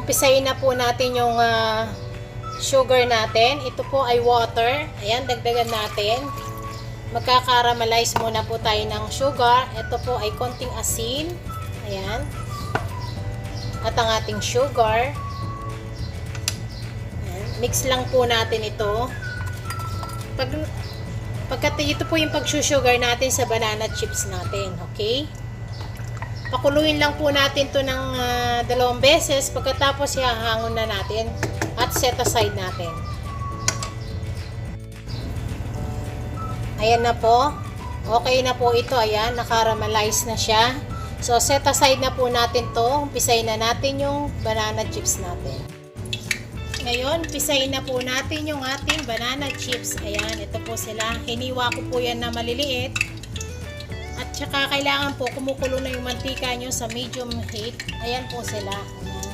umpisayin na po natin yung sugar natin. Ito po ay water. Ayan, dagdagan natin. Magkakaramelize muna po tayo ng sugar. Ito po ay konting asin. Ayan. At ang ating sugar. Ayan. Mix lang po natin ito. Ito po yung pag-sugar natin sa banana chips natin. Okay? Pakuluin lang po natin to ng 2 beses. Pagkatapos ihahangon na natin at set aside natin. Ayan na po. Okay na po ito. Ayan, nakaramelize na siya. So, set aside na po natin to. Umpisayin na natin yung banana chips natin. Ngayon, umpisayin na po natin yung ating banana chips. Ayan, ito po sila. Hiniwa ko po yan na maliliit. At saka kailangan po kumukulo na yung mantika nyo sa medium heat. Ayan po sila. Ayan.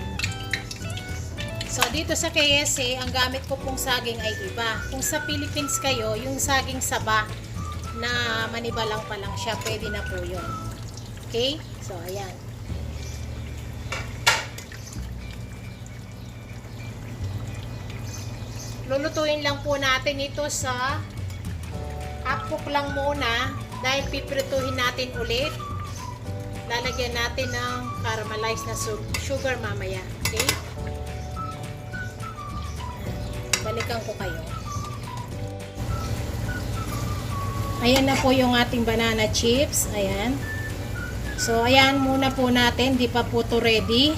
So, dito sa KSA, ang gamit ko pong saging ay iba. Kung sa Philippines kayo, yung saging saba na manibalang pa lang siya, pwede na po yun. Okay? So, ayan. Lulutuin lang po natin ito sa half cook lang muna dahil piprituhin natin ulit. Lalagyan natin ng caramelized na sugar mamaya. Okay? Balikan ko kayo. Ayan na po yung ating banana chips. Ayan. So, ayan muna po natin. Di pa po to ready.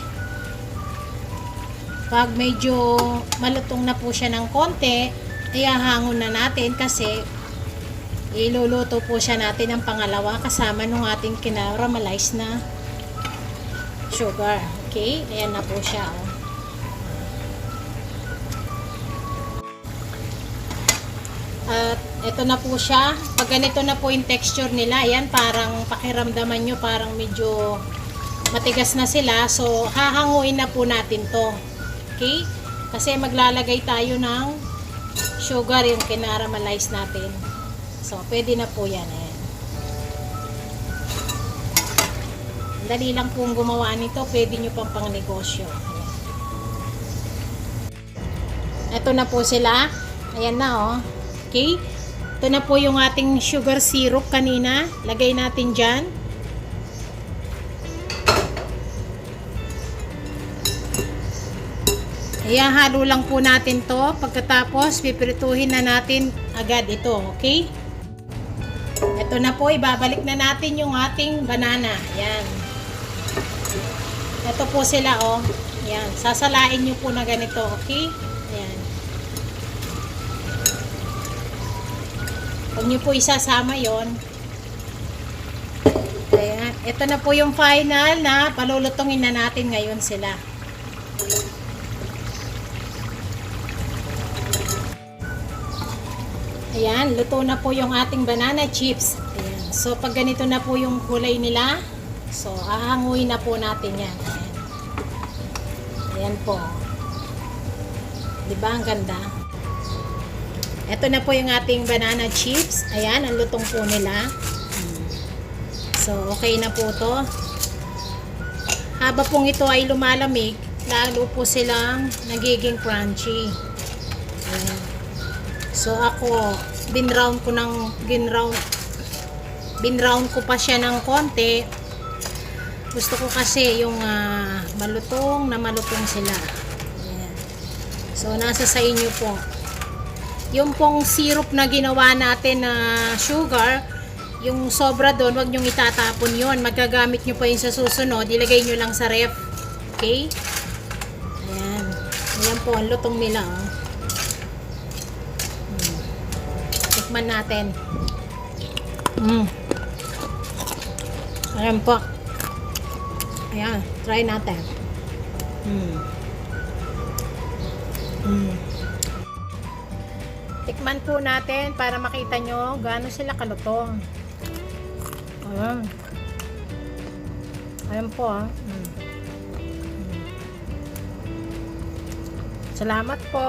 Pag medyo malutong na po siya ng konti, ihahangon na natin kasi iluluto po siya natin ang pangalawa kasama nung ating kinaramelize na sugar. Okay? Ayan na po siya. Oh. At ito na po siya. Pag ganito na po yung texture nila, ayan, parang pakiramdaman nyo, parang medyo matigas na sila. So, hahanguin na po natin to. Okay? Kasi maglalagay tayo ng sugar, yung kinaramelize natin. So, pwede na po yan. Ayan. Dali lang pong gumawa nito. Pwede nyo pang negosyo. Ayan. Ito na po sila. Ayan na, oh. Okay? Ito na po yung ating sugar syrup kanina. Lagay natin dyan. Ihahalo lang po natin to. Pagkatapos, pipirituhin na natin agad ito. Okay? Ito na po. Ibabalik na natin yung ating banana. Ayan. Ito po sila, oh. Ayan. Sasalain nyo po na ganito. Okay? Ayan. Huwag nyo po isasama yon. Ayan. Ito na po yung final na palulutungin na natin ngayon sila. Ayan. Luto na po yung ating banana chips. Ayan. So, pag ganito na po yung kulay nila, so, ahanguin na po natin yan. Ayan. Ayan po. Diba? Ang ganda. Ito na po yung ating banana chips. Ayan, ang lutong po nila. So, okay na po to. Haba pong ito ay lumalamig, lalo po silang nagiging crunchy. Ayan. So, ako, binround ko pa siya ng konti. Gusto ko kasi yung malutong sila. Ayan. So, nasa sa inyo po. Yung pong syrup na ginawa natin na sugar, yung sobra doon, wag nyong itatapon yon. Magagamit nyo pa yun sa susunod. Ilagay nyo lang sa ref. Okay? Ayan. Ayan po, ang lutong nila. Oh. Tikman natin. Ayan po. Ayan, try natin. Tikman po natin para makita nyo gaano sila kalutong. Ayan. Ayan po, ah. Salamat po.